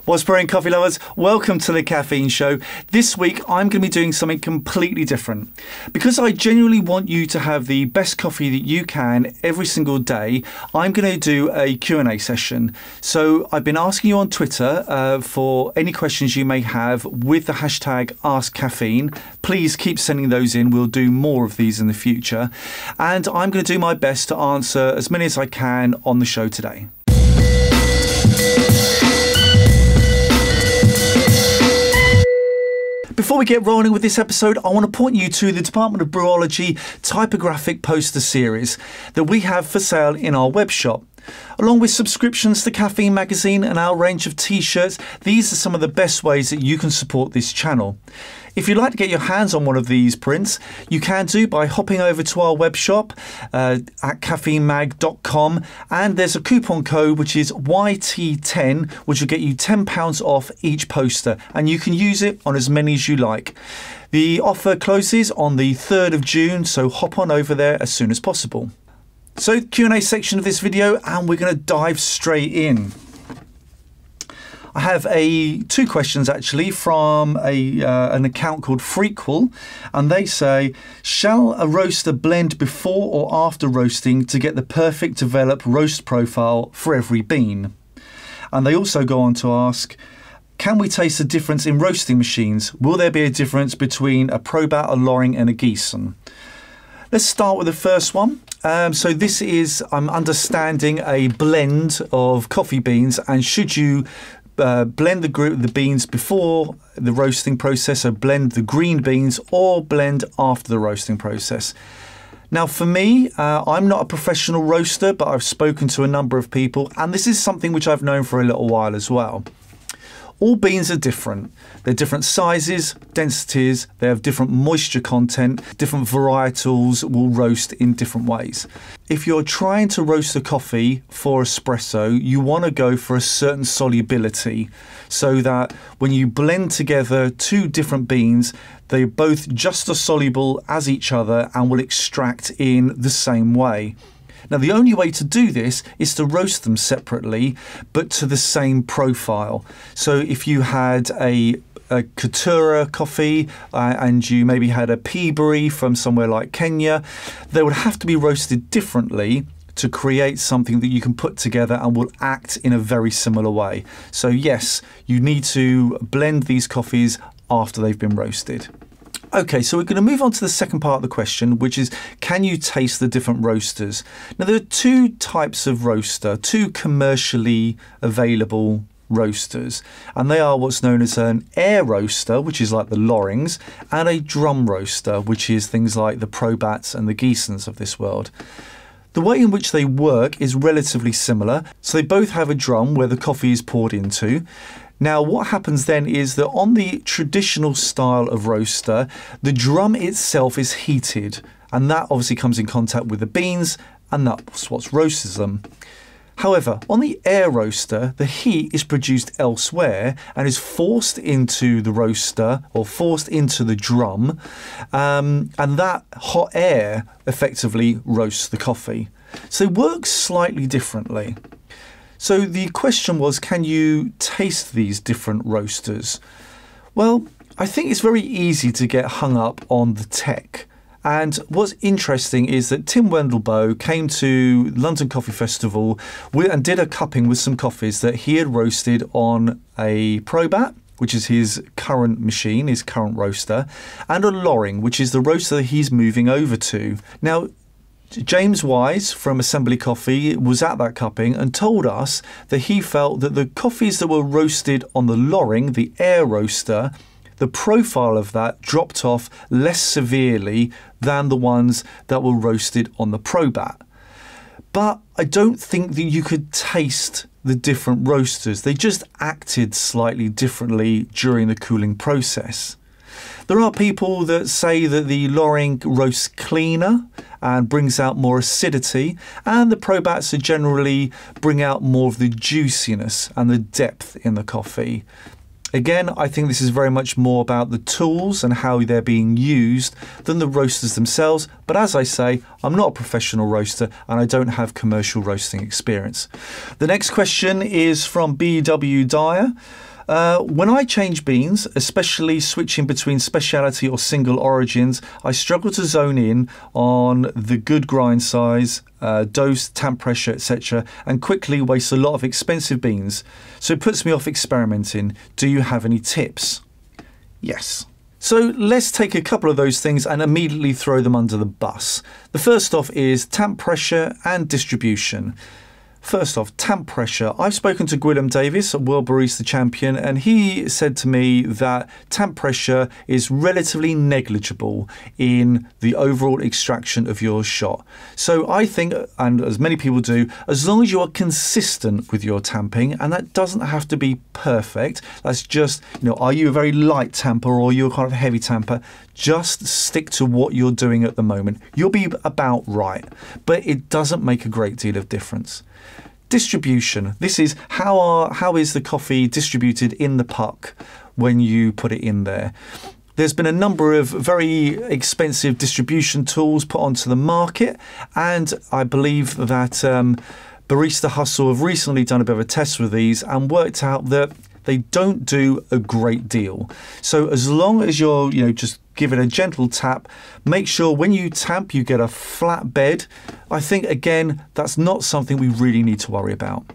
What's brewing, coffee lovers? Welcome to the Caffeine Show. This week I'm going to be doing something completely different. Because I genuinely want you to have the best coffee that you can every single day, I'm going to do a Q&A session. So I've been asking you on Twitter for any questions you may have with the hashtag AskCaffeine. Please keep sending those in. We'll do more of these in the future. And I'm going to do my best to answer as many as I can on the show today. Before we get rolling with this episode, I want to point you to the Department of Brewology typographic poster series that we have for sale in our web shop. Along with subscriptions to Caffeine magazine and our range of t-shirts, these are some of the best ways that you can support this channel. If you'd like to get your hands on one of these prints, you can do by hopping over to our web shop at caffeinemag.com, and there's a coupon code which is YT10, which will get you £10 off each poster, and you can use it on as many as you like. The offer closes on the 3rd of June, so hop on over there as soon as possible. So Q&A section of this video, and we're going to dive straight in. I have two questions actually from an account called Frequel, and they say, shall a roaster blend before or after roasting to get the perfect developed roast profile for every bean? And they also go on to ask, can we taste the difference in roasting machines? Will there be a difference between a Probat, a Loring and a Gießen? Let's start with the first one. So this is, I'm understanding, a blend of coffee beans, and should you blend the beans before the roasting process, so blend the green beans, or blend after the roasting process? Now for me, I'm not a professional roaster, but I've spoken to a number of people, and this is something which I've known for a little while as well. All beans are different. They're different sizes, densities, they have different moisture content, different varietals will roast in different ways. If you're trying to roast a coffee for espresso, you want to go for a certain solubility so that when you blend together two different beans, they're both just as soluble as each other and will extract in the same way. Now, the only way to do this is to roast them separately, but to the same profile. So if you had a Katura coffee and you maybe had a Peaberry from somewhere like Kenya, they would have to be roasted differently to create something that you can put together and will act in a very similar way. So yes, you need to blend these coffees after they've been roasted. Okay, so we're going to move on to the second part of the question, which is, can you taste the different roasters? Now, there are two types of roaster, two commercially available roasters, and they are what's known as an air roaster, which is like the Lorings, and a drum roaster, which is things like the Probats and the Gießens of this world. The way in which they work is relatively similar, so they both have a drum where the coffee is poured into. Now, what happens then is that on the traditional style of roaster, the drum itself is heated, and that obviously comes in contact with the beans, and that's what roasts them. However, on the air roaster, the heat is produced elsewhere and is forced into the roaster or forced into the drum, and that hot air effectively roasts the coffee. So it works slightly differently. So the question was, can you taste these different roasters? Well, I think it's very easy to get hung up on the tech. And what's interesting is that Tim Wendelboe came to London Coffee Festival and did a cupping with some coffees that he had roasted on a Probat, which is his current machine, his current roaster, and a Loring, which is the roaster that he's moving over to. Now, James Wise from Assembly Coffee was at that cupping and told us that he felt that the coffees that were roasted on the Loring, the air roaster, the profile of that dropped off less severely than the ones that were roasted on the Probat. But I don't think that you could taste the different roasters. They just acted slightly differently during the cooling process. There are people that say that the Loring roasts cleaner and brings out more acidity, and the Probats generally bring out more of the juiciness and the depth in the coffee. Again, I think this is very much more about the tools and how they're being used than the roasters themselves. But as I say, I'm not a professional roaster and I don't have commercial roasting experience. The next question is from B.W. Dyer. When I change beans, especially switching between specialty or single origins, I struggle to zone in on the good grind size, dose, tamp pressure, etc., and quickly waste a lot of expensive beans. So it puts me off experimenting. Do you have any tips? Yes. So let's take a couple of those things and immediately throw them under the bus. The first off is tamp pressure and distribution. First off, tamp pressure. I've spoken to Gwilym Davies, a World Barista Champion, and he said to me that tamp pressure is relatively negligible in the overall extraction of your shot. So I think, and as many people do, as long as you are consistent with your tamping, and that doesn't have to be perfect, that's just, are you a very light tamper or are you a kind of heavy tamper? Just stick to what you're doing at the moment. You'll be about right, but it doesn't make a great deal of difference. Distribution. This is how is the coffee distributed in the puck when you put it in there. There's been a number of very expensive distribution tools put onto the market, and I believe that Barista Hustle have recently done a bit of a test with these and worked out that they don't do a great deal. So as long as you're, just give it a gentle tap, make sure when you tamp you get a flat bed. I think, again, that's not something we really need to worry about.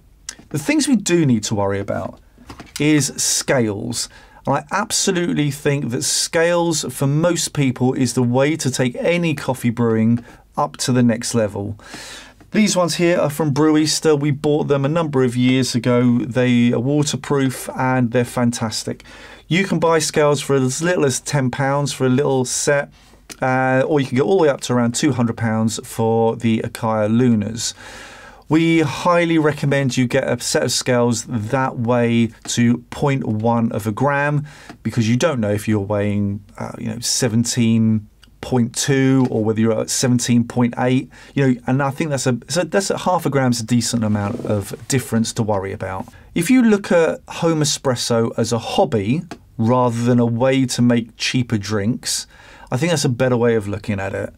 The things we do need to worry about is scales. And I absolutely think that scales for most people is the way to take any coffee brewing up to the next level. These ones here are from Brewista. We bought them a number of years ago. They are waterproof and they're fantastic. You can buy scales for as little as £10 for a little set, or you can get all the way up to around £200 for the Acaia Lunas. We highly recommend you get a set of scales that weigh to 0.1 of a gram, because you don't know if you're weighing 17.2 or whether you're at 17.8, and I think that's a half a gram's a decent amount of difference to worry about. If you look at home espresso as a hobby rather than a way to make cheaper drinks, I think that's a better way of looking at it.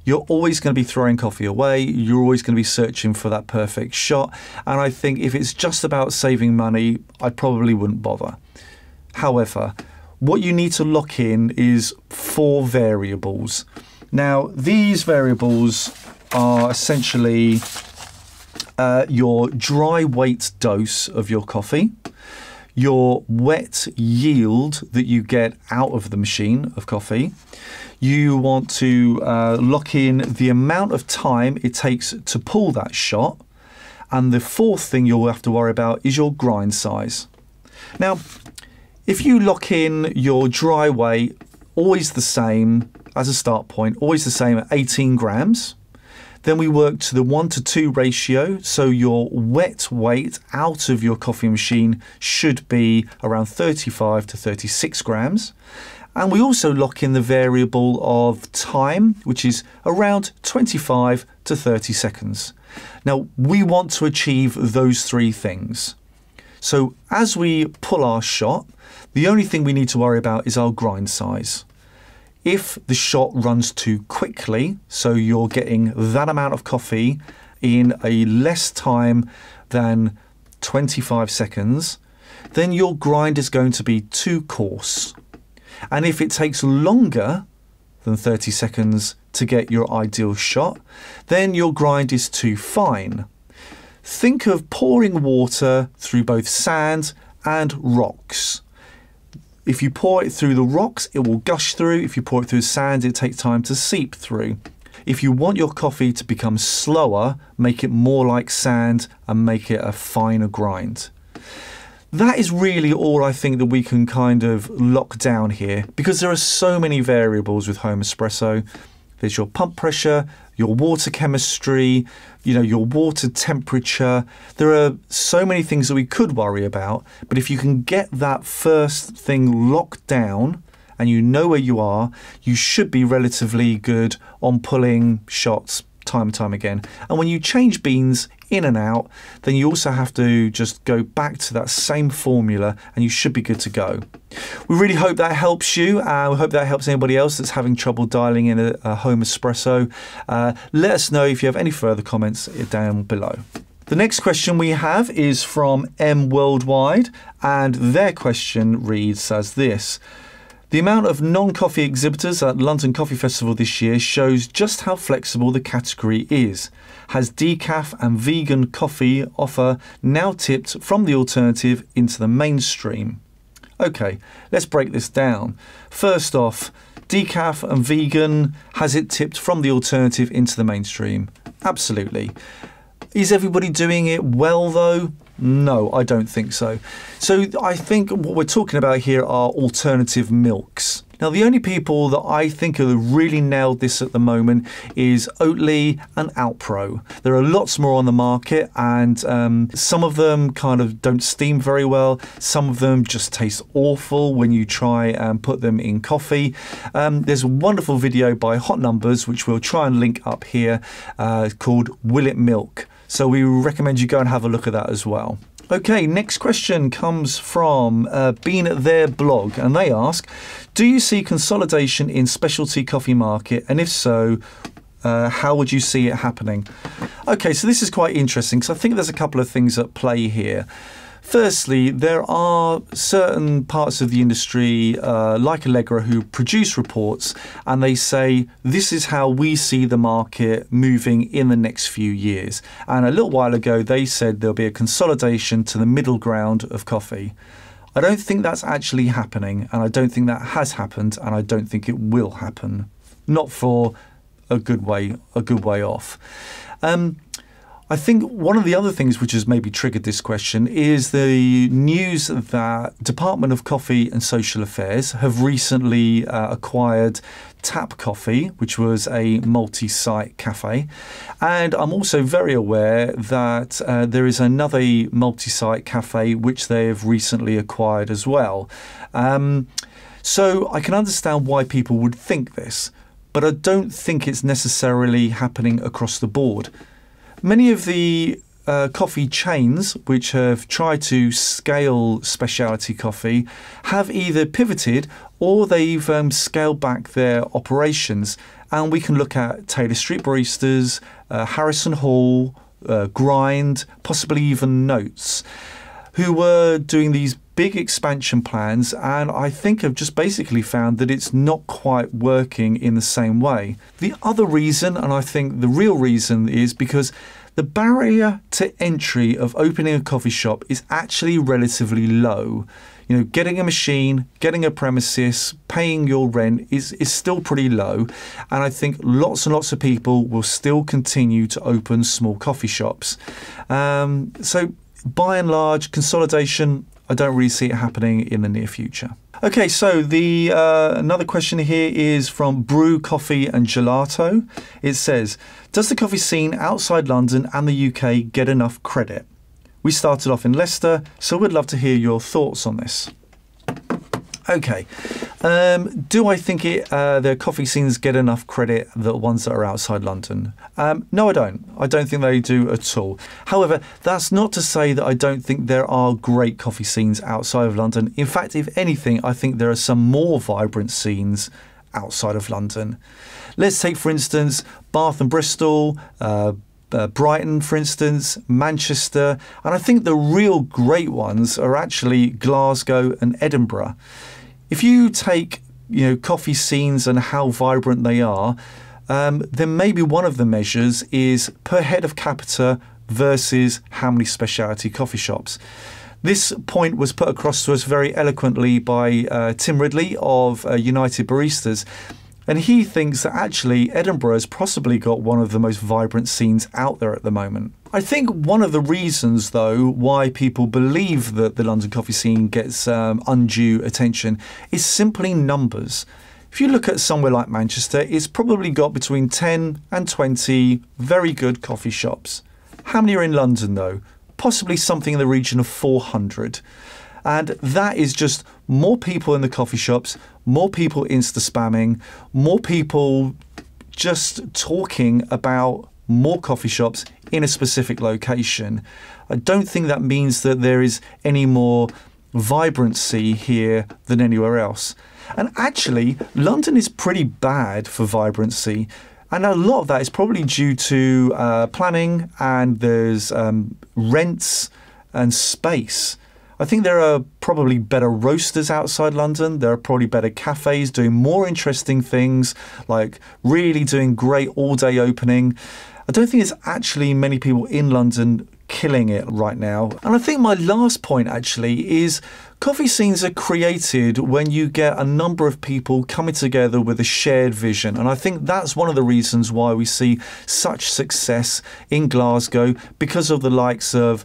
You're always going to be throwing coffee away. You're always going to be searching for that perfect shot. And I think if it's just about saving money, I probably wouldn't bother. However, what you need to lock in is 4 variables. Now, these variables are essentially your dry weight dose of your coffee, your wet yield that you get out of the machine of coffee. You want to lock in the amount of time it takes to pull that shot. And the 4th thing you'll have to worry about is your grind size. Now, if you lock in your dry weight, always the same as a start point, always the same at 18 grams, then we work to the 1:2 ratio. So your wet weight out of your coffee machine should be around 35 to 36 grams. And we also lock in the variable of time, which is around 25 to 30 seconds. Now, we want to achieve those 3 things. So as we pull our shot, the only thing we need to worry about is our grind size. If the shot runs too quickly, so you're getting that amount of coffee in a less time than 25 seconds, then your grind is going to be too coarse. And if it takes longer than 30 seconds to get your ideal shot, then your grind is too fine. Think of pouring water through both sand and rocks. If you pour it through the rocks, it will gush through. If you pour it through sand, it takes time to seep through. If you want your coffee to become slower, make it more like sand and make it a finer grind. That is really all I think that we can kind of lock down here, because there are so many variables with home espresso. There's your pump pressure, your water chemistry, your water temperature. There are so many things that we could worry about, but if you can get that first thing locked down and you know where you are, you should be relatively good on pulling shots time and time again. And when you change beans, in and out, then you also have to just go back to that same formula and you should be good to go. We really hope that helps you. We hope that helps anybody else that's having trouble dialing in a home espresso. Let us know if you have any further comments down below. The next question we have is from M Worldwide, and their question reads as this. The amount of non-coffee exhibitors at London Coffee Festival this year shows just how flexible the category is. Has decaf and vegan coffee offer now tipped from the alternative into the mainstream? Okay, let's break this down. First off, decaf and vegan, has it tipped from the alternative into the mainstream? Absolutely. Is everybody doing it well though? No, I don't think so. So I think what we're talking about here are alternative milks. Now, the only people that I think have really nailed this at the moment is Oatly and Alpro. There are lots more on the market, and some of them kind of don't steam very well. Some of them just taste awful when you try and put them in coffee. There's a wonderful video by Hot Numbers, which we'll try and link up here, called Will It Milk? So we recommend you go and have a look at that as well. Okay, next question comes from Bean Their blog, and they ask, do you see consolidation in specialty coffee market, and if so, how would you see it happening? Okay, so this is quite interesting because I think there's a couple of things at play here. Firstly, there are certain parts of the industry, like Allegra, who produce reports and they say, this is how we see the market moving in the next few years. And a little while ago, they said there'll be a consolidation to the middle ground of coffee. I don't think that's actually happening, and I don't think that has happened, and I don't think it will happen. Not for a good way off. I think one of the other things which has maybe triggered this question is the news that Department of Coffee and Social Affairs have recently acquired Tap Coffee, which was a multi-site cafe. And I'm also very aware that there is another multi-site cafe which they have recently acquired as well. So I can understand why people would think this, but I don't think it's necessarily happening across the board. Many of the coffee chains which have tried to scale specialty coffee have either pivoted or they've scaled back their operations. And we can look at Taylor Street Baristas, Harrison Hall, Grind, possibly even Notes, who were doing these big expansion plans, and I think have just basically found that it's not quite working in the same way. The other reason, and I think the real reason, is because the barrier to entry of opening a coffee shop is actually relatively low. You know, getting a machine, getting a premises, paying your rent is still pretty low. And I think lots and lots of people will still continue to open small coffee shops. So by and large, consolidation, I don't really see it happening in the near future. Okay, so the another question here is from Brew Coffee and Gelato. It says, does the coffee scene outside London and the UK get enough credit? We started off in Leicester, so we'd love to hear your thoughts on this. Okay, do I think the coffee scenes get enough credit, the ones that are outside London? No, I don't. I don't think they do at all. However, that's not to say that I don't think there are great coffee scenes outside of London. In fact, if anything, I think there are some more vibrant scenes outside of London. Let's take, for instance, Bath and Bristol, Brighton, for instance, Manchester, and I think the real great ones are actually Glasgow and Edinburgh. If you take, coffee scenes and how vibrant they are, then maybe one of the measures is per head of capita versus how many specialty coffee shops. This point was put across to us very eloquently by Tim Ridley of United Baristas. And he thinks that actually Edinburgh has possibly got one of the most vibrant scenes out there at the moment. I think one of the reasons, though, why people believe that the London coffee scene gets undue attention is simply numbers. If you look at somewhere like Manchester, it's probably got between 10 and 20 very good coffee shops. How many are in London, though? Possibly something in the region of 400. And that is just more people in the coffee shops, more people Insta spamming, more people just talking about more coffee shops in a specific location. I don't think that means that there is any more vibrancy here than anywhere else. And actually, London is pretty bad for vibrancy. And a lot of that is probably due to planning, and there's rents and space. I think there are probably better roasters outside London. There are probably better cafes doing more interesting things, like really doing great all-day opening. I don't think there's actually many people in London killing it right now. And I think my last point actually is coffee scenes are created when you get a number of people coming together with a shared vision. And I think that's one of the reasons why we see such success in Glasgow, because of the likes of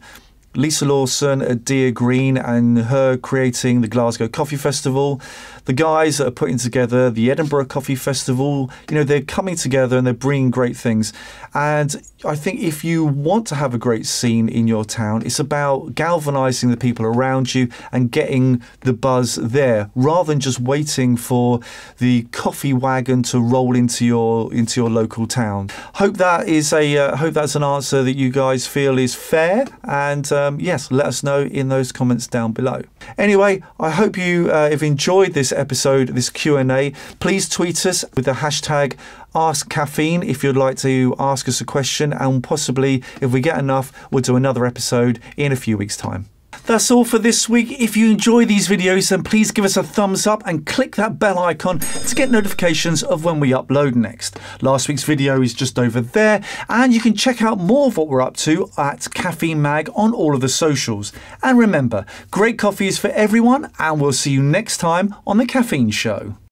Lisa Lawson at Dear Green and her creating the Glasgow Coffee Festival. The guys that are putting together the Edinburgh Coffee Festival, you know, they're coming together and they're bringing great things. And I think if you want to have a great scene in your town, it's about galvanizing the people around you and getting the buzz there, rather than just waiting for the coffee wagon to roll into your local town. Hope that is hope that's an answer that you guys feel is fair. And yes, let us know in those comments down below. Anyway, I hope you have enjoyed this episode, this Q&A. Please tweet us with the hashtag #AskCaffeine if you'd like to ask us a question, and possibly, if we get enough, we'll do another episode in a few weeks' time. That's all for this week. If you enjoy these videos, then please give us a thumbs up and click that bell icon to get notifications of when we upload next. Last week's video is just over there, and you can check out more of what we're up to at Caffeine Mag on all of the socials. And remember, great coffee is for everyone, and we'll see you next time on The Caffeine Show.